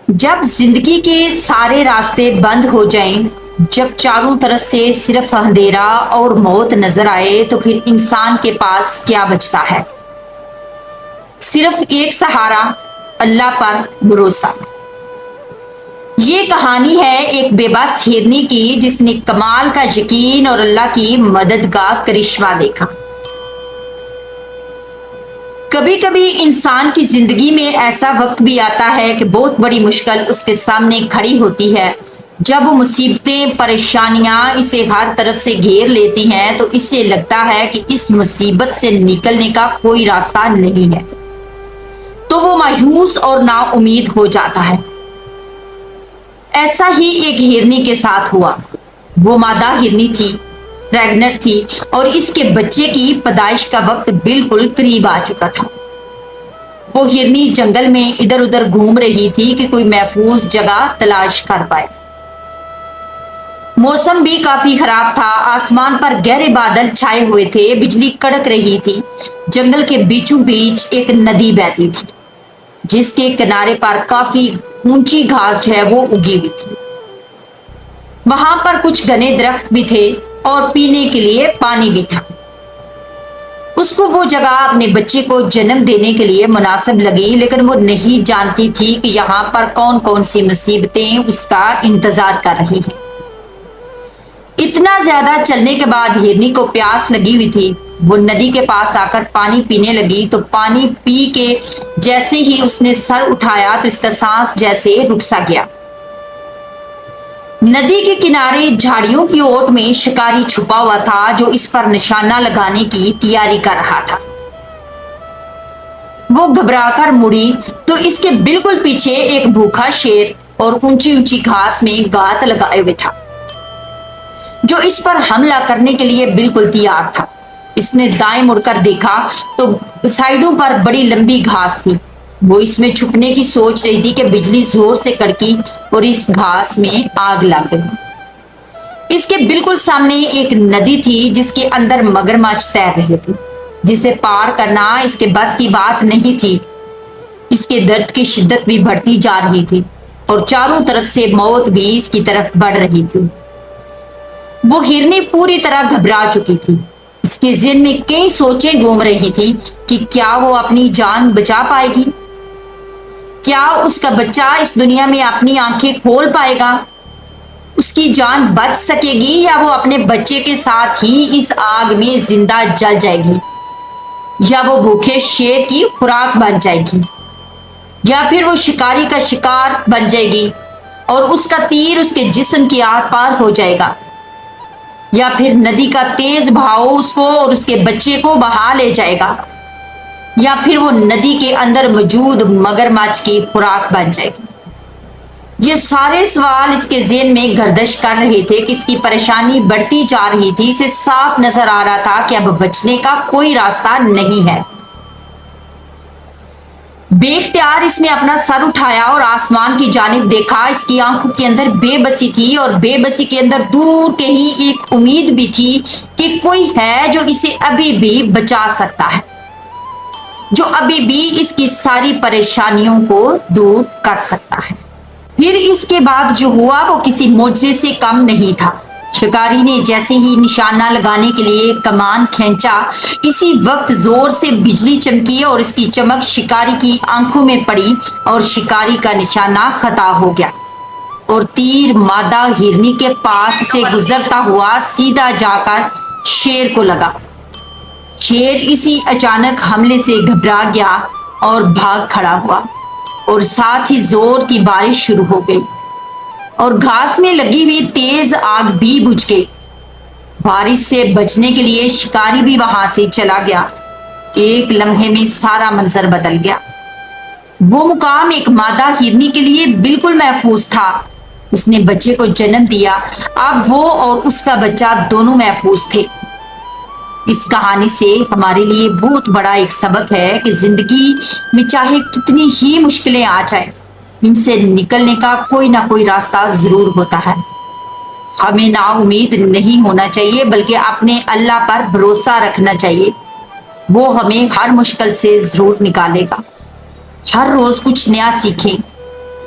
جب زندگی کے سارے راستے بند ہو جائیں، جب چاروں طرف سے صرف اندھیرا اور موت نظر آئے تو پھر انسان کے پاس کیا بچتا ہے؟ صرف ایک سہارا، اللہ پر بھروسہ۔ یہ کہانی ہے ایک بے بس ہرنی کی جس نے کمال کا یقین اور اللہ کی مدد کا کرشمہ دیکھا۔ کبھی کبھی انسان کی زندگی میں ایسا وقت بھی آتا ہے کہ بہت بڑی مشکل اس کے سامنے کھڑی ہوتی ہے۔ جب وہ مصیبتیں، پریشانیاں اسے ہر طرف سے گھیر لیتی ہیں تو اسے لگتا ہے کہ اس مصیبت سے نکلنے کا کوئی راستہ نہیں ہے، تو وہ مایوس اور نا امید ہو جاتا ہے۔ ایسا ہی ایک ہرنی کے ساتھ ہوا۔ وہ مادہ ہرنی تھی، پریگننٹ تھی اور اس کے بچے کی پیدائش کا وقت بالکل قریب آ چکا تھا۔ وہ ہرنی جنگل میں ادھر ادھر گھوم رہی تھی کہ کوئی محفوظ جگہ تلاش کر پائے۔ موسم بھی کافی خراب تھا، آسمان پر گہرے بادل چھائے ہوئے تھے، بجلی کڑک رہی تھی۔ جنگل کے بیچوں بیچ ایک ندی بہتی تھی جس کے کنارے پر کافی اونچی گھاس جو ہے وہ اگی ہوئی تھی۔ وہاں پر کچھ گھنے درخت بھی تھے اور پینے کے لیے پانی بھی تھا۔ اس کو وہ جگہ اپنے بچے کو جنم دینے کے لیے مناسب لگی، لیکن وہ نہیں جانتی تھی کہ یہاں پر کون کون سی مصیبتیں اس کا انتظار کر رہی ہیں۔ اتنا زیادہ چلنے کے بعد ہرنی کو پیاس لگی ہوئی تھی۔ وہ ندی کے پاس آ کر پانی پینے لگی تو پانی پی کے جیسے ہی اس نے سر اٹھایا تو اس کا سانس جیسے رک سا گیا۔ ندی کے کنارے جھاڑیوں کی اوٹ میں شکاری چھپا ہوا تھا جو اس پر نشانہ لگانے کی تیاری کر رہا تھا۔ وہ گھبرا کر مڑی تو اس کے بالکل پیچھے ایک بھوکھا شیر اور اونچی اونچی گھاس میں گات لگائے ہوئے تھا جو اس پر حملہ کرنے کے لیے بالکل تیار تھا۔ اس نے دائیں مڑ کر دیکھا تو سائیڈوں پر بڑی لمبی گھاس تھی۔ وہ اس میں چھپنے کی سوچ رہی تھی کہ بجلی زور سے کڑکی اور اس گھاس میں آگ لگ گئی۔ اس کے بالکل سامنے ایک ندی تھی جس کے اندر مگرمچھ تیر رہے تھے، جسے پار کرنا اس کے بس کی بات نہیں تھی۔ اس کے درد کی شدت بھی بڑھتی جا رہی تھی اور چاروں طرف سے موت بھی اس کی طرف بڑھ رہی تھی۔ وہ ہرنی پوری طرح گھبرا چکی تھی۔ اس کے ذہن میں کئی سوچیں گھوم رہی تھی کہ کیا وہ اپنی جان بچا پائے گی؟ کیا اس کا بچہ اس دنیا میں اپنی آنکھیں کھول پائے گا؟ اس کی جان بچ سکے گی یا وہ اپنے بچے کے ساتھ ہی اس آگ میں زندہ جل جائے گی؟ یا وہ بھوکے شیر کی خوراک بن جائے گی؟ یا پھر وہ شکاری کا شکار بن جائے گی اور اس کا تیر اس کے جسم کے آر پار ہو جائے گا؟ یا پھر ندی کا تیز بہاؤ اس کو اور اس کے بچے کو بہا لے جائے گا؟ یا پھر وہ ندی کے اندر موجود مگرمچھ کی خوراک بن جائے گی؟ یہ سارے سوال اس کے ذہن میں گردش کر رہے تھے کہ اس کی پریشانی بڑھتی جا رہی تھی۔ اسے صاف نظر آ رہا تھا کہ اب بچنے کا کوئی راستہ نہیں ہے۔ بے اختیار اس نے اپنا سر اٹھایا اور آسمان کی جانب دیکھا۔ اس کی آنکھوں کے اندر بے بسی تھی اور بے بسی کے اندر دور کہیں ایک امید بھی تھی کہ کوئی ہے جو اسے ابھی بھی بچا سکتا ہے، جو ابھی بھی اس کی ساری پریشانیوں کو دور کر سکتا ہے۔ پھر اس کے بعد جو ہوا وہ کسی معجزے سے کم نہیں تھا۔ شکاری نے جیسے ہی نشانہ لگانے کے لیے کمان کھینچا، اسی وقت زور سے بجلی چمکی اور اس کی چمک شکاری کی آنکھوں میں پڑی اور شکاری کا نشانہ خطا ہو گیا اور تیر مادہ ہرنی کے پاس سے گزرتا ہوا سیدھا جا کر شیر کو لگا۔ شیر اسی اچانک حملے سے گھبرا گیا اور بھاگ کھڑا ہوا اور ساتھ ہی زور کی بارش شروع ہو گئی اور گھاس میں لگی ہوئی تیز آگ بھی بجھ گئی۔ بارش سے بچنے کے لیے شکاری بھی وہاں سے چلا گیا۔ ایک لمحے میں سارا منظر بدل گیا۔ وہ مقام ایک مادہ ہرنی کے لیے بالکل محفوظ تھا۔ اس نے بچے کو جنم دیا۔ اب وہ اور اس کا بچہ دونوں محفوظ تھے۔ اس کہانی سے ہمارے لیے بہت بڑا ایک سبق ہے کہ زندگی میں چاہے کتنی ہی مشکلیں آ جائیں، ان سے نکلنے کا کوئی نہ کوئی راستہ ضرور ہوتا ہے۔ ہمیں نا امید نہیں ہونا چاہیے بلکہ اپنے اللہ پر بھروسہ رکھنا چاہیے۔ وہ ہمیں ہر مشکل سے ضرور نکالے گا۔ ہر روز کچھ نیا سیکھیں،